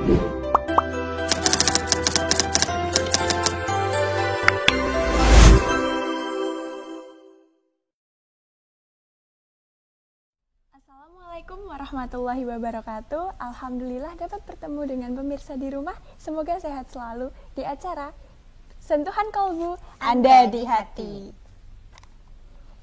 Assalamualaikum warahmatullahi wabarakatuh. Alhamdulillah dapat bertemu dengan pemirsa di rumah. Semoga sehat selalu di acara Sentuhan Kalbu Anda di Hati.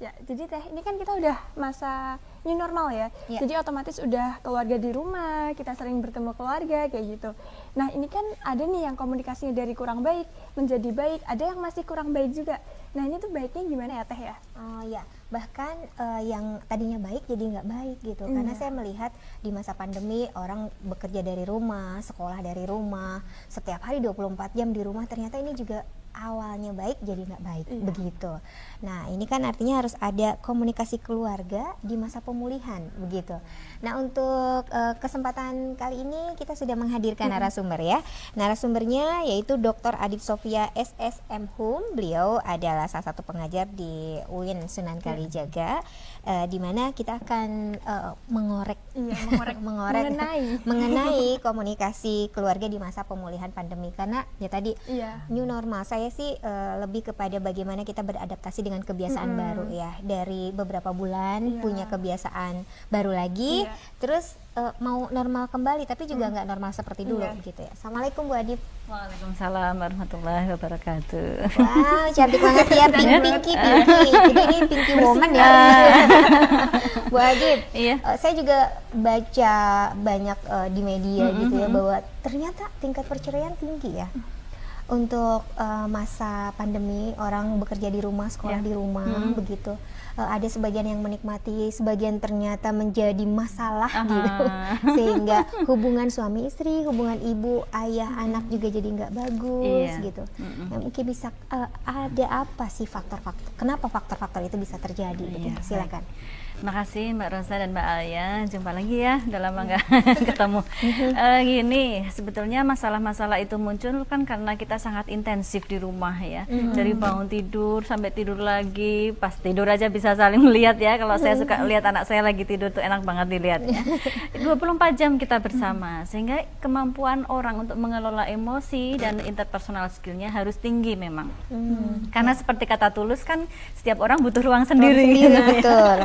Ya, jadi Teh, ini kan kita udah masa new normal ya. Jadi otomatis udah keluarga di rumah, kita sering bertemu keluarga kayak gitu. Nah, ini kan ada nih yang komunikasinya dari kurang baik menjadi baik, ada yang masih kurang baik juga. Nah, ini tuh baiknya gimana ya Teh ya? Oh ya, bahkan yang tadinya baik jadi nggak baik gitu. Karena saya melihat di masa pandemi orang bekerja dari rumah, sekolah dari rumah, setiap hari 24 jam di rumah, ternyata ini juga awalnya baik jadi nggak baik begitu. Nah, ini kan artinya harus ada komunikasi keluarga di masa pemulihan begitu. Nah, untuk kesempatan kali ini kita sudah menghadirkan narasumber ya. Narasumbernya yaitu Dr. Adib Sofia SSM Hum. Beliau adalah salah satu pengajar di UIN Sunan Kalijaga, di mana kita akan mengorek mengenai komunikasi keluarga di masa pemulihan pandemi. Karena ya tadi new normal, saya sih lebih kepada bagaimana kita beradaptasi dengan kebiasaan baru ya. Dari beberapa bulan punya kebiasaan baru lagi, terus mau normal kembali tapi juga nggak normal seperti dulu gitu ya. Assalamualaikum Bu Adib. Waalaikumsalam warahmatullahi wabarakatuh. Wow, cantik banget ya, pinky. Jadi ini pinky woman ya. Bu Adib, saya juga baca banyak di media gitu ya, bahwa ternyata tingkat perceraian tinggi ya. Untuk masa pandemi, orang bekerja di rumah, sekolah di rumah begitu. Ada sebagian yang menikmati, sebagian ternyata menjadi masalah gitu, sehingga hubungan suami istri, hubungan ibu, ayah, anak juga jadi nggak bagus gitu. Ya, mungkin bisa ada apa sih faktor-faktor? Kenapa faktor-faktor itu bisa terjadi? Gitu? Silakan. Makasih Mbak Rosa dan Mbak Alia, jumpa lagi ya, udah lama nggak ketemu. Gini, sebetulnya masalah-masalah itu muncul kan karena kita sangat intensif di rumah ya. Dari bangun tidur sampai tidur lagi, pas tidur aja bisa saling melihat ya. Kalau saya suka lihat anak saya lagi tidur tuh enak banget dilihat ya. 24 jam kita bersama, sehingga kemampuan orang untuk mengelola emosi dan interpersonal skillnya harus tinggi memang. Karena seperti kata Tulus kan, setiap orang butuh ruang sendiri. Betul.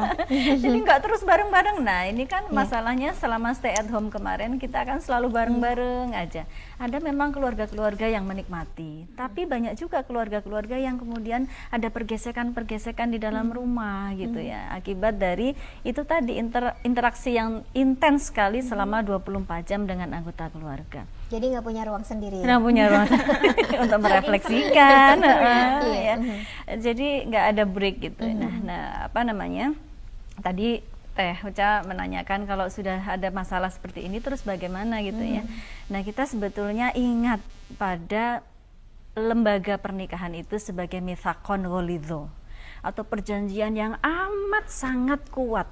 Jadi nggak terus bareng-bareng. Nah, ini kan masalahnya selama stay at home kemarin kita akan selalu bareng-bareng aja. Ada memang keluarga-keluarga yang menikmati, tapi banyak juga keluarga-keluarga yang kemudian ada pergesekan-pergesekan di dalam rumah gitu ya. Akibat dari itu tadi interaksi yang intens sekali selama 24 jam dengan anggota keluarga. Jadi nggak punya ruang sendiri. Nggak punya ruang sendiri untuk merefleksikan. Ya. Jadi nggak ada break gitu. Nah, apa namanya? Tadi Teh Uca menanyakan kalau sudah ada masalah seperti ini terus bagaimana gitu ya. Nah, kita sebetulnya ingat pada lembaga pernikahan itu sebagai mitsaqon ghalidho, atau perjanjian yang amat sangat kuat,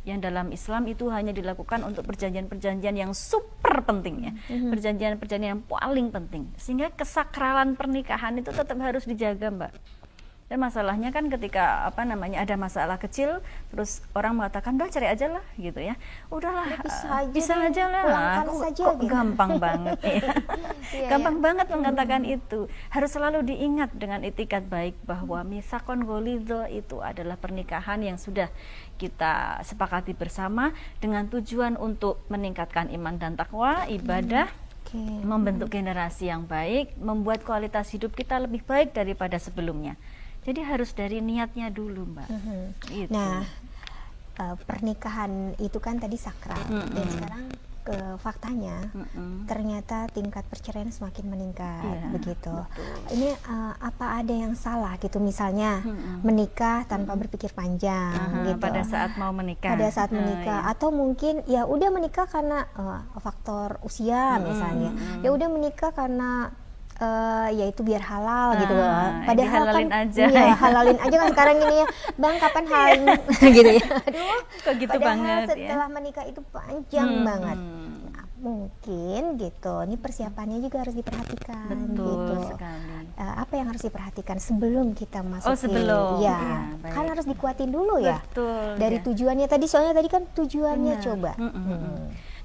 yang dalam Islam itu hanya dilakukan untuk perjanjian-perjanjian yang super penting ya, perjanjian-perjanjian yang paling penting, sehingga kesakralan pernikahan itu tetap harus dijaga, Mbak. Dan masalahnya kan ketika ada masalah kecil, terus orang mengatakan udah cerai aja lah gitu ya, udahlah bisa aja lah, kok gampang banget ya. Gampang banget mengatakan itu. Harus selalu diingat dengan itikat baik bahwa mitsaqon ghalidho itu adalah pernikahan yang sudah kita sepakati bersama dengan tujuan untuk meningkatkan iman dan takwa, ibadah, membentuk generasi yang baik, membuat kualitas hidup kita lebih baik daripada sebelumnya. Jadi harus dari niatnya dulu, Mbak. Gitu. Nah, pernikahan itu kan tadi sakral, dan sekarang faktanya ternyata tingkat perceraian semakin meningkat, begitu. Betul. Ini apa ada yang salah gitu, misalnya menikah tanpa berpikir panjang, gitu. Pada saat mau menikah. Pada saat menikah, atau mungkin ya udah menikah karena faktor usia misalnya, ya udah menikah karena yaitu biar halal gitu loh. Padahal kan aja. Halalin aja kan sekarang ini ya. Bang, kapan halalin gitu ya. Aduh, kok gitu banget setelah menikah itu panjang banget. Nah, mungkin gitu. Ini persiapannya juga harus diperhatikan. Betul gitu. sekali. Apa yang harus diperhatikan sebelum kita masuk? Sebelum. Ya, kan harus dikuatin dulu ya. Betul. Dari tujuannya tadi, soalnya tadi kan tujuannya coba.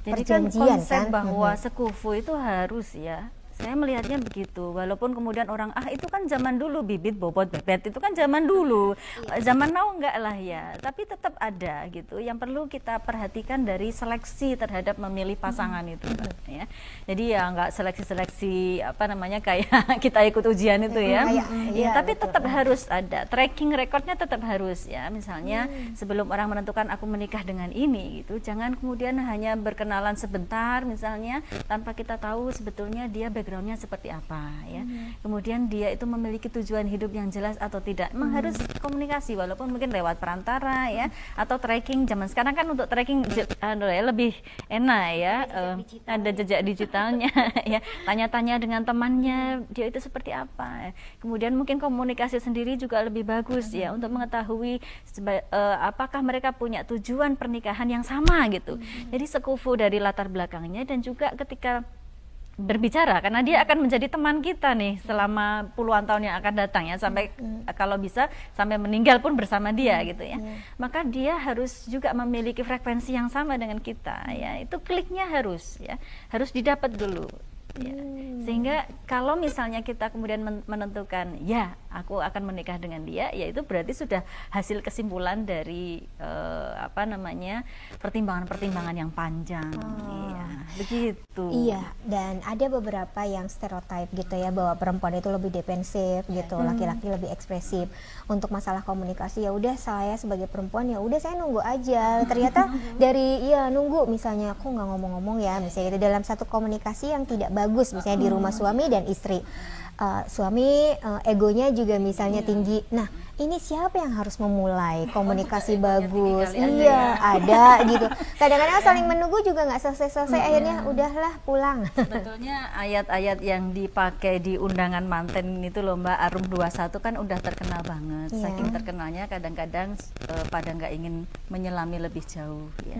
Jadi kan Perjanjian, konsep kan? bahwa sekufu itu harus ya, saya melihatnya begitu. Walaupun kemudian orang itu kan zaman dulu, bibit bobot bebet itu kan zaman dulu, zaman now enggak lah ya, tapi tetap ada gitu. Yang perlu kita perhatikan dari seleksi terhadap memilih pasangan itu, ya. Jadi ya enggak seleksi apa namanya kayak kita ikut ujian itu ya. Iya, Tapi betul. tetap harus ada tracking recordnya, tetap harus ya. Misalnya sebelum orang menentukan aku menikah dengan ini gitu, jangan kemudian hanya berkenalan sebentar misalnya tanpa kita tahu sebetulnya dia backgroundnya seperti apa ya. Kemudian dia itu memiliki tujuan hidup yang jelas atau tidak. Memang harus komunikasi walaupun mungkin lewat perantara ya, atau tracking. Zaman sekarang kan untuk tracking lebih enak ya, ada jejak digitalnya ya. Tanya-tanya dengan temannya dia itu seperti apa ya. Kemudian mungkin komunikasi sendiri juga lebih bagus ya untuk mengetahui apakah mereka punya tujuan pernikahan yang sama gitu. Jadi sekufu dari latar belakangnya, dan juga ketika berbicara, karena dia akan menjadi teman kita nih selama puluhan tahun yang akan datang ya, sampai kalau bisa sampai meninggal pun bersama dia gitu ya. Maka dia harus juga memiliki frekuensi yang sama dengan kita ya. Itu kliknya harus ya, harus didapat dulu. Ya. Sehingga kalau misalnya kita kemudian menentukan ya aku akan menikah dengan dia, ya itu berarti sudah hasil kesimpulan dari pertimbangan-pertimbangan yang panjang. Iya, begitu. Iya, dan ada beberapa yang stereotip gitu ya, bahwa perempuan itu lebih defensif gitu, laki-laki lebih ekspresif. Untuk masalah komunikasi ya udah, saya sebagai perempuan ya udah saya nunggu aja. Ternyata dari nunggu misalnya aku nggak ngomong-ngomong ya, misalnya dalam satu komunikasi yang tidak bagus misalnya di rumah suami dan istri. Suami egonya juga misalnya tinggi. Nah, ini siapa yang harus memulai komunikasi bagus? Ada gitu. Kadang-kadang saling menunggu juga nggak selesai-selesai, akhirnya udahlah pulang. Sebetulnya ayat-ayat yang dipakai di undangan manten itu loh Mbak, Arum 21 kan udah terkenal banget. Saking terkenalnya kadang-kadang pada nggak ingin menyelami lebih jauh ya.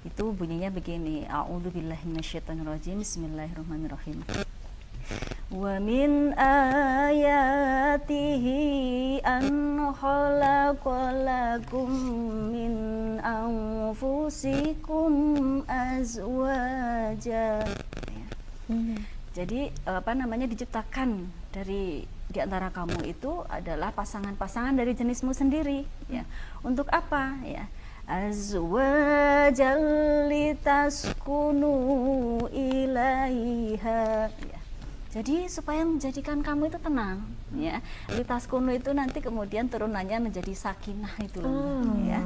Itu bunyinya begini, a'udzubillahi minasyaitonirrajim, bismillahirrahmanirrahim. Wa min ayatihi an khalaqalakum min anfusikum azwaja. Jadi diciptakan dari di antara kamu itu adalah pasangan-pasangan dari jenismu sendiri ya. Untuk apa ya? Azwajal litaskunu ilaiha ya. Jadi supaya menjadikan kamu itu tenang ya. Litaskunu itu nanti kemudian turunannya menjadi sakinah itu loh ya.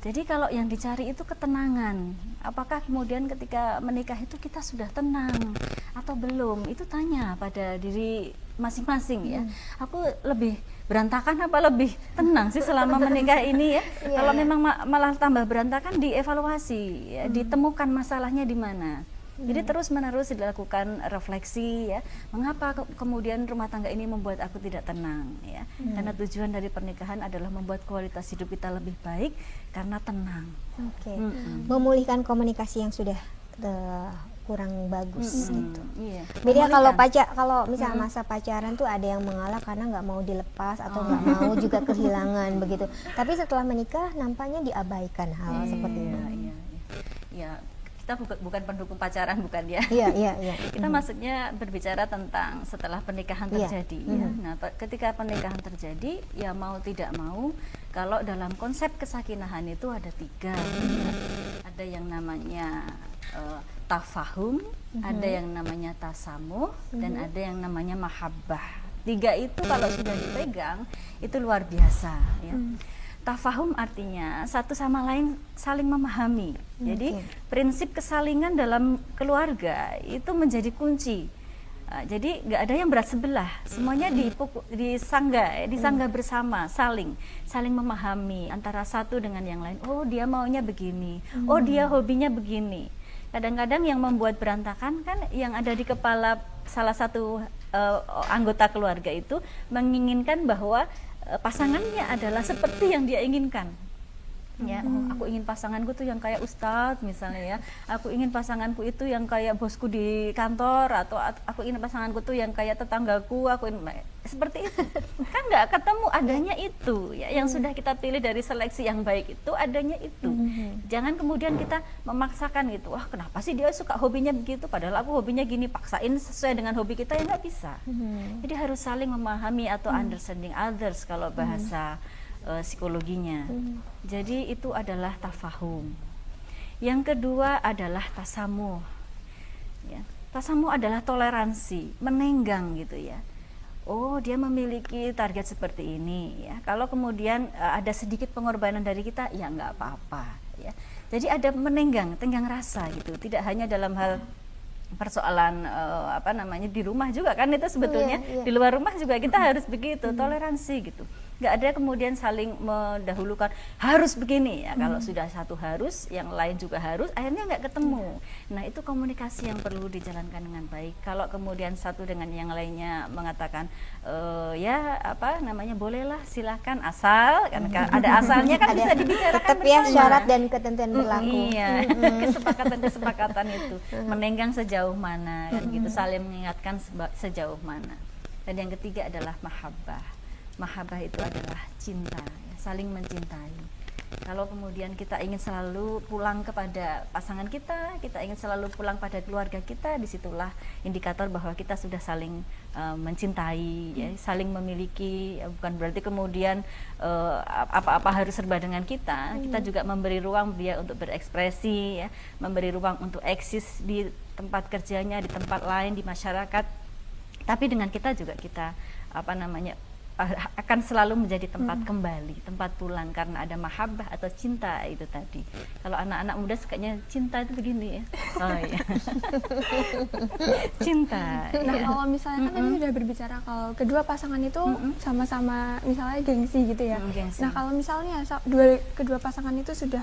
Jadi kalau yang dicari itu ketenangan. Apakah kemudian ketika menikah itu kita sudah tenang atau belum? Itu tanya pada diri masing-masing ya. Aku lebih berantakan apa lebih tenang sih selama menikah ini ya? Kalau memang malah tambah berantakan, dievaluasi ya, ditemukan masalahnya di mana. Jadi terus-menerus dilakukan refleksi ya, mengapa kemudian rumah tangga ini membuat aku tidak tenang ya. Karena tujuan dari pernikahan adalah membuat kualitas hidup kita lebih baik karena tenang. Memulihkan komunikasi yang sudah kurang bagus gitu. Iya. Beda kalau misalnya masa pacaran tuh ada yang mengalah karena nggak mau dilepas atau nggak mau juga kehilangan begitu. Tapi setelah menikah nampaknya diabaikan hal seperti ini. Iya. Kita bukan pendukung pacaran, bukan ya. Iya. Kita maksudnya berbicara tentang setelah pernikahan terjadi ya. Nah, ketika pernikahan terjadi ya mau tidak mau, kalau dalam konsep kesakinahan itu ada 3 ya. Ada yang namanya tafahum, ada yang namanya tasamuh, dan ada yang namanya mahabbah. 3 itu kalau sudah dipegang itu luar biasa ya. Tafahum artinya satu sama lain saling memahami. Jadi prinsip kesalingan dalam keluarga itu menjadi kunci. Jadi nggak ada yang berat sebelah, semuanya disangga bersama, saling memahami antara satu dengan yang lain. Oh dia maunya begini, oh dia hobinya begini. Kadang-kadang yang membuat berantakan kan yang ada di kepala salah satu anggota keluarga itu menginginkan bahwa pasangannya adalah seperti yang dia inginkan. Ya, aku ingin pasanganku tuh yang kayak ustadz misalnya ya, aku ingin pasanganku itu yang kayak bosku di kantor, atau aku ingin pasanganku tuh yang kayak tetanggaku, aku ingin seperti itu. Kan nggak ketemu adanya itu ya, yang sudah kita pilih dari seleksi yang baik itu adanya itu. Jangan kemudian kita memaksakan gitu, wah kenapa sih dia suka hobinya begitu, padahal aku hobinya gini, paksain sesuai dengan hobi kita, ya nggak bisa. Jadi harus saling memahami atau understanding others kalau bahasa psikologinya. Jadi itu adalah tafahum. Yang kedua adalah tasamuh. Ya, tasamuh adalah toleransi, menenggang gitu ya. Oh, dia memiliki target seperti ini ya. Kalau kemudian ada sedikit pengorbanan dari kita, ya nggak apa-apa ya. Jadi ada menenggang, tenggang rasa gitu. Tidak hanya dalam hal persoalan di rumah juga kan, itu sebetulnya di luar rumah juga kita harus begitu, toleransi gitu. Nggak ada kemudian saling mendahulukan harus begini ya. Kalau sudah satu harus, yang lain juga harus, akhirnya nggak ketemu. Nah, itu komunikasi yang perlu dijalankan dengan baik. Kalau kemudian satu dengan yang lainnya mengatakan bolehlah, silahkan, asal kan ada asalnya kan bisa dibicarakan tetap bersama. ya, syarat dan ketentuan berlaku. Iya, kesepakatan itu menenggang sejauh mana kan gitu, saling mengingatkan sejauh mana. Dan yang ketiga adalah mahabbah. Mahabbah itu adalah cinta, ya, saling mencintai. Kalau kemudian kita ingin selalu pulang kepada pasangan kita ingin selalu pulang pada keluarga kita, disitulah indikator bahwa kita sudah saling mencintai, ya, saling memiliki. Bukan berarti kemudian apa-apa harus serba dengan kita. Kita juga memberi ruang dia untuk berekspresi, ya, memberi ruang untuk eksis di tempat kerjanya, di tempat lain, di masyarakat. Tapi dengan kita juga kita akan selalu menjadi tempat kembali, tempat pulang, karena ada mahabbah atau cinta itu tadi. Kalau anak-anak muda sukanya cinta itu begini ya. Oh iya. Cinta. Nah, ya. kalau misalnya kan tadi sudah berbicara kalau kedua pasangan itu sama-sama misalnya gengsi gitu ya. Gengsi. Nah, kalau misalnya kedua pasangan itu sudah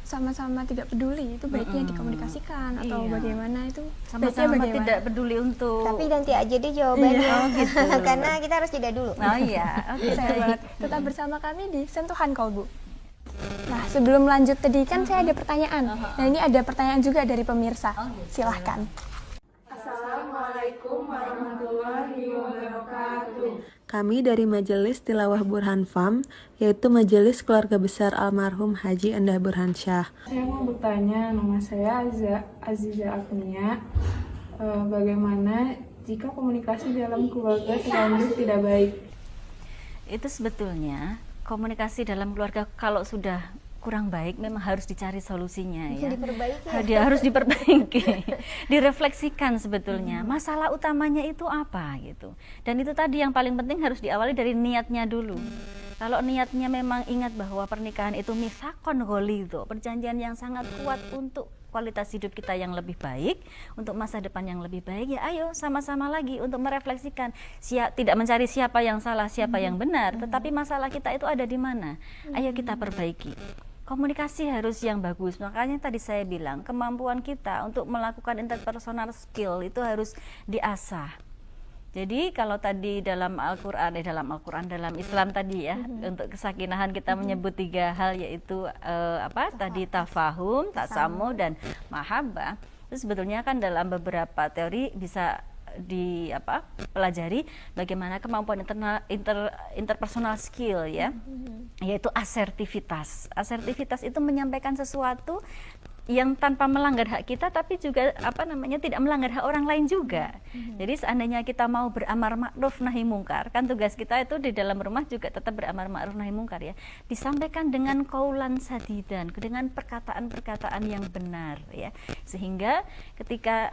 sama-sama tidak peduli, itu baiknya dikomunikasikan atau bagaimana itu? Sama-sama tidak peduli untuk. Tapi nanti aja deh jawabannya. gitu. Karena kita harus jeda dulu. Oh iya, oke. Saya banget. Tetap bersama kami di Sentuhan Kolbu. Nah, sebelum lanjut tadi kan saya ada pertanyaan. Nah, ini ada pertanyaan juga dari pemirsa. Silahkan. Assalamualaikum warahmatullahi wabarakatuh. Kami dari Majelis Tilawah Burhan Fam, yaitu Majelis Keluarga Besar Almarhum Haji Endah Burhan Syah. Saya mau bertanya, nama saya Aziza Agnia. Bagaimana jika komunikasi dalam keluarga terlanjur tidak baik? Itu sebetulnya komunikasi dalam keluarga kalau sudah kurang baik memang harus dicari solusinya ya. Dia harus diperbaiki, direfleksikan sebetulnya masalah utamanya itu apa gitu. Dan itu tadi yang paling penting harus diawali dari niatnya dulu. Kalau niatnya memang ingat bahwa pernikahan itu mitsaqon ghalidho, perjanjian yang sangat kuat untuk kualitas hidup kita yang lebih baik, untuk masa depan yang lebih baik, ya ayo sama-sama lagi untuk merefleksikan, tidak mencari siapa yang salah, siapa yang benar, tetapi masalah kita itu ada di mana. Ayo kita perbaiki. Komunikasi harus yang bagus. Makanya tadi saya bilang kemampuan kita untuk melakukan interpersonal skill itu harus diasah. Jadi kalau tadi dalam dalam Islam tadi ya, untuk kesakinahan kita menyebut 3 hal, yaitu tadi tafahum, tasamuh, dan mahabbah. Itu sebetulnya kan dalam beberapa teori bisa dipelajari bagaimana kemampuan interpersonal skill ya, yaitu asertivitas. Asertivitas itu menyampaikan sesuatu yang tanpa melanggar hak kita, tapi juga tidak melanggar hak orang lain juga. Jadi seandainya kita mau beramar ma'ruf nahi mungkar, kan tugas kita itu di dalam rumah juga tetap beramar ma'ruf nahi mungkar ya, disampaikan dengan qaulan sadidan, dengan perkataan-perkataan yang benar ya, sehingga ketika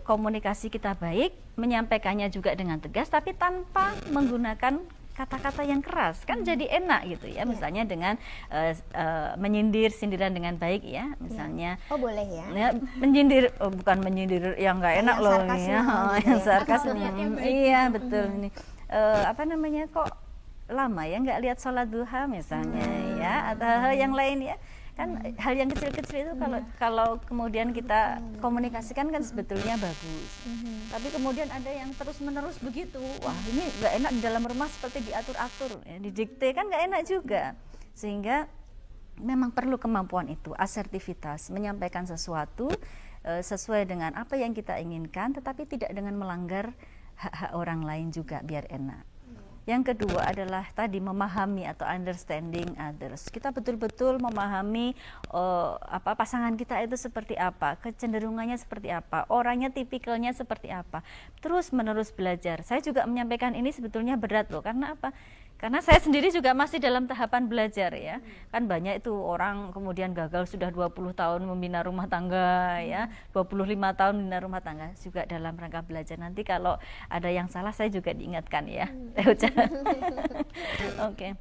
komunikasi kita baik, menyampaikannya juga dengan tegas tapi tanpa menggunakan kata-kata yang keras, kan jadi enak gitu ya. Misalnya dengan menyindir, sindiran dengan baik ya, misalnya. Oh boleh ya? Menyindir, bukan menyindir yang nggak enak loh ya, yang sarkasme. Iya betul ini. Kok lama ya nggak lihat sholat duha misalnya ya, atau hal yang lain ya. Kan hal yang kecil-kecil itu kalau kemudian kita komunikasikan kan sebetulnya bagus. Tapi kemudian ada yang terus-menerus begitu, wah ini nggak enak di dalam rumah, seperti diatur-atur, ya, didikte, kan nggak enak juga. Sehingga memang perlu kemampuan itu, asertivitas, menyampaikan sesuatu sesuai dengan apa yang kita inginkan, tetapi tidak dengan melanggar hak-hak orang lain juga biar enak. Yang kedua adalah tadi memahami atau understanding others. Kita betul-betul memahami pasangan kita itu seperti apa, kecenderungannya seperti apa, orangnya tipikalnya seperti apa. Terus menerus belajar. Saya juga menyampaikan ini sebetulnya berat loh, karena apa? Karena saya sendiri juga masih dalam tahapan belajar ya. Kan banyak itu orang kemudian gagal sudah 20 tahun membina rumah tangga ya, 25 tahun membina rumah tangga, juga dalam rangka belajar. Nanti kalau ada yang salah saya juga diingatkan ya. Oke.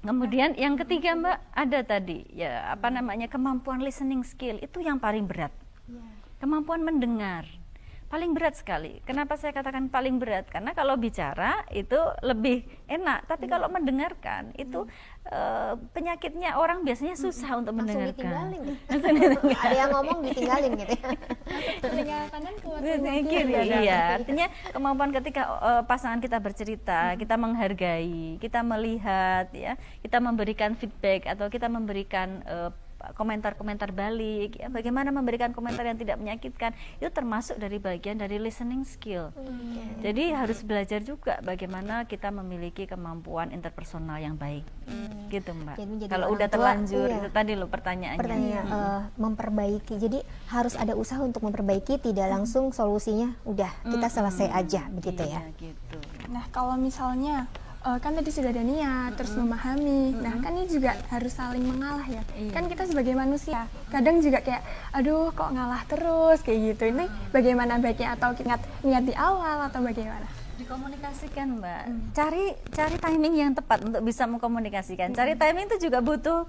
Kemudian yang ketiga Mbak, ada tadi ya kemampuan listening skill, itu yang paling berat. Kemampuan mendengar. Paling berat sekali. Kenapa saya katakan paling berat? Karena kalau bicara itu lebih enak, tapi kalau mendengarkan itu penyakitnya orang biasanya susah untuk mendengarkan. Ditinggalin. Ada yang ngomong ditinggalin gitu ya. Telinga kanan keluar kiri. Iya, artinya kemampuan ketika pasangan kita bercerita, kita menghargai, kita melihat ya, kita memberikan feedback atau kita memberikan komentar-komentar balik ya, bagaimana memberikan komentar yang tidak menyakitkan, itu termasuk dari bagian dari listening skill. Jadi harus belajar juga bagaimana kita memiliki kemampuan interpersonal yang baik. Gitu Mbak. Kalau udah terlanjur itu tadi lo pertanyaannya. Memperbaiki. Jadi harus ada usaha untuk memperbaiki, tidak langsung solusinya udah kita selesai aja begitu ya. Gitu. Nah, kalau misalnya kan tadi sudah ada niat, terus memahami. Nah, kan ini juga harus saling mengalah ya. Kan kita sebagai manusia, kadang juga kayak, aduh kok ngalah terus, kayak gitu. Ini bagaimana baiknya, atau niat di awal, atau bagaimana? Dikomunikasikan Mbak, cari timing yang tepat untuk bisa mengkomunikasikan. Cari timing itu juga butuh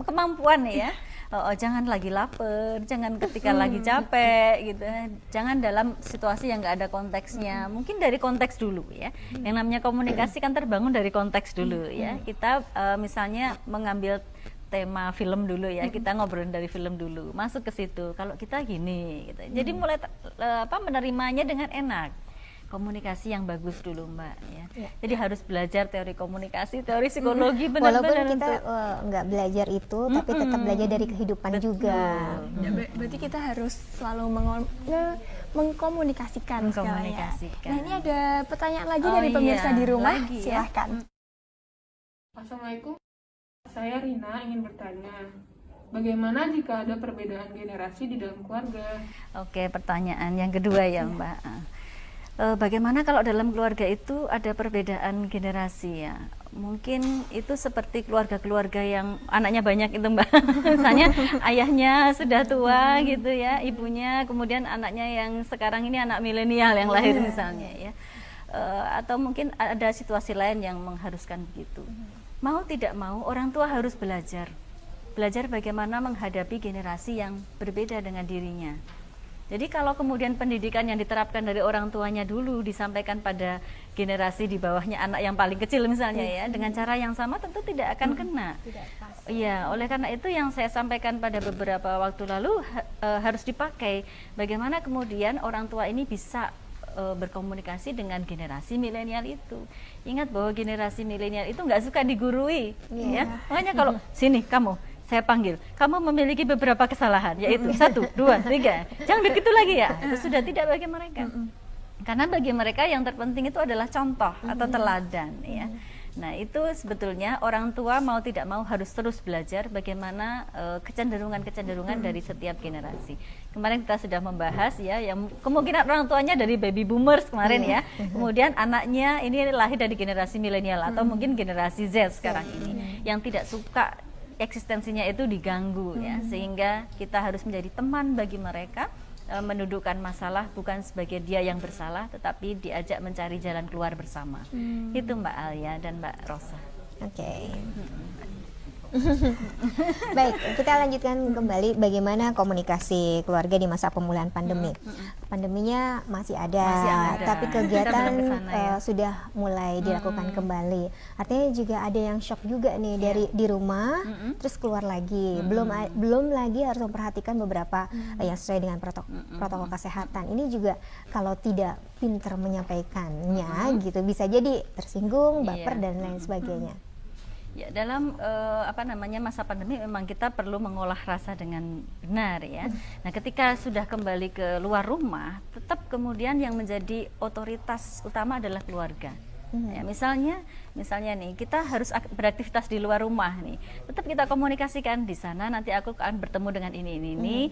kemampuan ya. Jangan lagi lapar, jangan ketika lagi capek gitu, jangan dalam situasi yang nggak ada konteksnya. Mungkin dari konteks dulu ya, yang namanya komunikasi kan terbangun dari konteks dulu ya. Kita misalnya mengambil tema film dulu ya, kita ngobrolin dari film dulu, masuk ke situ, kalau kita gini gitu. Jadi mulai menerimanya dengan enak. Komunikasi yang bagus dulu Mbak ya. Jadi harus belajar teori komunikasi, teori psikologi benar-benar. Walaupun kita nggak belajar itu, tapi tetap belajar dari kehidupan juga. Ya, berarti kita harus selalu mengkomunikasikan segalanya. Nah, ini ada pertanyaan lagi dari pemirsa di rumah. Silahkan. Assalamualaikum, saya Rina ingin bertanya, bagaimana jika ada perbedaan generasi di dalam keluarga? Oke, pertanyaan yang kedua ya Mbak. Bagaimana kalau dalam keluarga itu ada perbedaan generasi ya? Mungkin itu seperti keluarga-keluarga yang anaknya banyak itu Mbak. Misalnya ayahnya sudah tua gitu ya, ibunya, kemudian anaknya yang sekarang ini anak milenial yang lahir misalnya ya. Atau mungkin ada situasi lain yang mengharuskan begitu. Mau tidak mau orang tua harus belajar bagaimana menghadapi generasi yang berbeda dengan dirinya. Jadi kalau kemudian pendidikan yang diterapkan dari orang tuanya dulu disampaikan pada generasi di bawahnya, anak yang paling kecil misalnya ya, dengan cara yang sama tentu tidak akan kena. Iya, oleh karena itu yang saya sampaikan pada beberapa waktu lalu harus dipakai. Bagaimana kemudian orang tua ini bisa berkomunikasi dengan generasi milenial itu. Ingat bahwa generasi milenial itu nggak suka digurui, ya. Makanya kalau sini kamu, saya panggil, kamu memiliki beberapa kesalahan, yaitu 1, 2, 3, jangan begitu lagi ya, itu sudah tidak bagi mereka. Karena bagi mereka yang terpenting itu adalah contoh atau teladan ya. Nah itu sebetulnya orang tua mau tidak mau harus terus belajar bagaimana kecenderungan-kecenderungan dari setiap generasi. Kemarin kita sudah membahas ya, yang kemungkinan orang tuanya dari baby boomers kemarin ya, kemudian anaknya ini lahir dari generasi milenial atau mungkin generasi Z sekarang ini, yang tidak suka eksistensinya itu diganggu ya, sehingga kita harus menjadi teman bagi mereka, mendudukkan masalah bukan sebagai dia yang bersalah, tetapi diajak mencari jalan keluar bersama. Itu Mbak Alia dan Mbak Rosa. Oke. Baik, kita lanjutkan kembali bagaimana komunikasi keluarga di masa pemulihan pandemi. Pandeminya masih ada, tapi kegiatan sudah mulai dilakukan kembali. Artinya juga ada yang shock juga nih dari di rumah, terus keluar lagi. Belum lagi harus memperhatikan beberapa yang sesuai dengan protokol kesehatan. Ini juga kalau tidak pintar menyampaikannya gitu bisa jadi tersinggung, baper dan lain sebagainya. Ya, dalam masa pandemi memang kita perlu mengolah rasa dengan benar ya. Nah, ketika sudah kembali ke luar rumah, tetap kemudian yang menjadi otoritas utama adalah keluarga. Ya, misalnya nih kita harus beraktivitas di luar rumah nih, tetap kita komunikasikan di sana nanti aku akan bertemu dengan ini.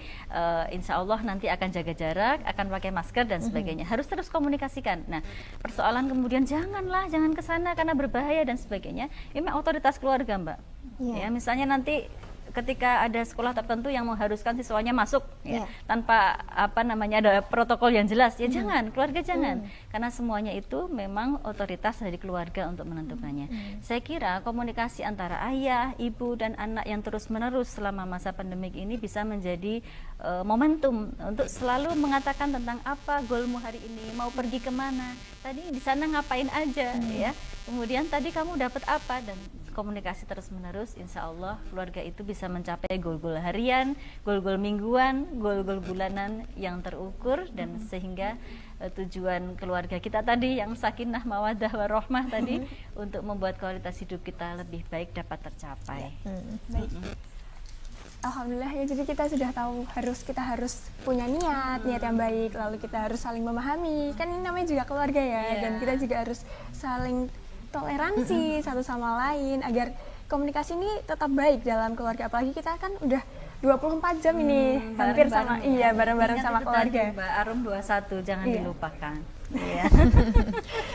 Insya Allah nanti akan jaga jarak, akan pakai masker dan sebagainya. Harus terus komunikasikan. Nah, persoalan kemudian jangan ke sana karena berbahaya dan sebagainya. Ini memang otoritas keluarga, Mbak. Ya, misalnya nanti ketika ada sekolah tertentu yang mengharuskan siswanya masuk ya, tanpa ada protokol yang jelas, ya jangan, keluarga jangan, karena semuanya itu memang otoritas dari keluarga untuk menentukannya. Saya kira komunikasi antara ayah, ibu dan anak yang terus menerus selama masa pandemik ini bisa menjadi momentum untuk selalu mengatakan tentang apa goalmu hari ini, mau pergi kemana, tadi di sana ngapain aja ya, kemudian tadi kamu dapat apa, dan komunikasi terus menerus, insya Allah keluarga itu bisa mencapai goal-goal harian, goal-goal mingguan, goal-goal bulanan yang terukur, dan sehingga tujuan keluarga kita tadi yang sakinah mawaddah warahmah tadi untuk membuat kualitas hidup kita lebih baik dapat tercapai. Baik. Alhamdulillah ya, jadi kita sudah tahu kita harus punya niat yang baik, lalu kita harus saling memahami, kan ini namanya juga keluarga ya, dan kita juga harus saling toleransi satu sama lain agar komunikasi ini tetap baik dalam keluarga, apalagi kita kan udah 24 jam ini hampir sama bareng-bareng sama keluarga. Mbak Arum 21 jangan dilupakan. Iya.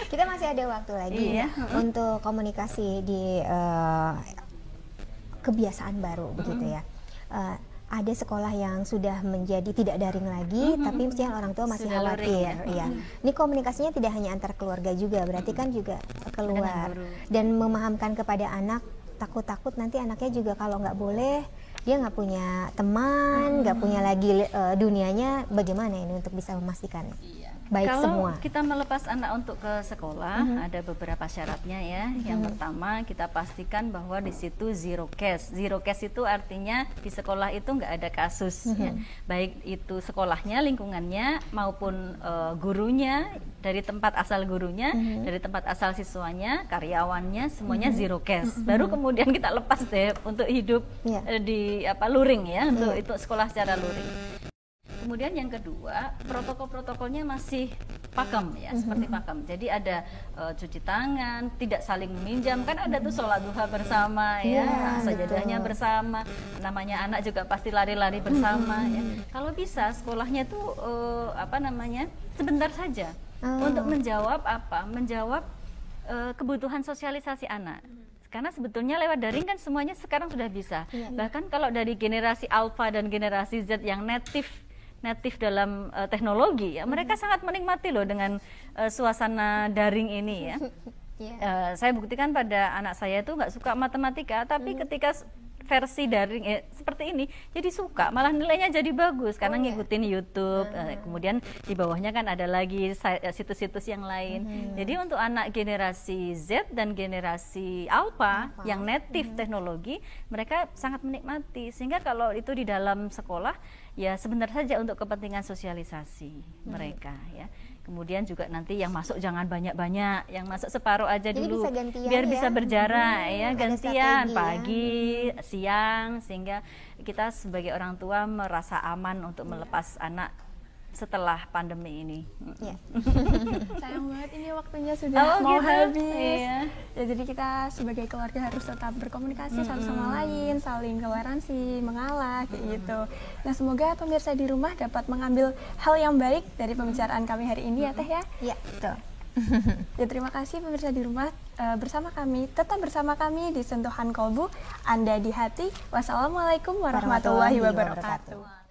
Kita masih ada waktu lagi untuk komunikasi di kebiasaan baru begitu ya. Ada sekolah yang sudah menjadi tidak daring lagi, tapi mestinya orang tua masih sudah khawatir. Ya. Ini komunikasinya tidak hanya antar keluarga juga, berarti kan juga keluar dan memahamkan kepada anak, takut-takut nanti anaknya juga kalau nggak boleh, dia nggak punya teman, nggak punya lagi dunianya. Bagaimana ini untuk bisa memastikan baik kalau semua? Kita melepas anak untuk ke sekolah, ada beberapa syaratnya ya. Yang pertama, kita pastikan bahwa di situ zero case. Zero case itu artinya di sekolah itu nggak ada kasus, ya. Baik itu sekolahnya, lingkungannya, maupun gurunya, dari tempat asal gurunya, dari tempat asal siswanya, karyawannya, semuanya zero case. Baru kemudian kita lepas deh untuk hidup di luring ya, untuk sekolah secara luring. Kemudian yang kedua, protokol-protokolnya masih pakem ya, seperti pakem. Jadi ada cuci tangan, tidak saling meminjam, kan ada tuh sholat duha bersama ya, sajadahnya bersama, namanya anak juga pasti lari-lari bersama ya. Kalau bisa sekolahnya tuh sebentar saja untuk menjawab kebutuhan sosialisasi anak. Karena sebetulnya lewat daring kan semuanya sekarang sudah bisa. Bahkan kalau dari generasi Alpha dan generasi Z yang native dalam teknologi ya, mereka sangat menikmati loh dengan suasana daring ini ya. Saya buktikan pada anak saya itu nggak suka matematika, tapi ketika versi daring seperti ini jadi suka, malah nilainya jadi bagus karena ngikutin YouTube. Kemudian di bawahnya kan ada lagi situs-situs yang lain. Jadi untuk anak generasi Z dan generasi Alpha yang native teknologi, mereka sangat menikmati, sehingga kalau itu di dalam sekolah ya sebentar saja untuk kepentingan sosialisasi mereka ya. Kemudian juga nanti yang masuk jangan banyak-banyak, yang masuk separuh aja jadi dulu, bisa biar bisa berjarak ya, gantian strategi, pagi, siang, sehingga kita sebagai orang tua merasa aman untuk melepas anak setelah pandemi ini. Sayang banget ini waktunya sudah mau habis. Ya, jadi kita sebagai keluarga harus tetap berkomunikasi satu sama lain, saling toleransi, mengalah kayak gitu. Nah, semoga pemirsa di rumah dapat mengambil hal yang baik dari pembicaraan kami hari ini ya Teh ya. Iya, betul. Ya, terima kasih pemirsa di rumah tetap bersama kami di Sentuhan Kolbu, Anda di Hati. Wassalamualaikum warahmatullahi wabarakatuh.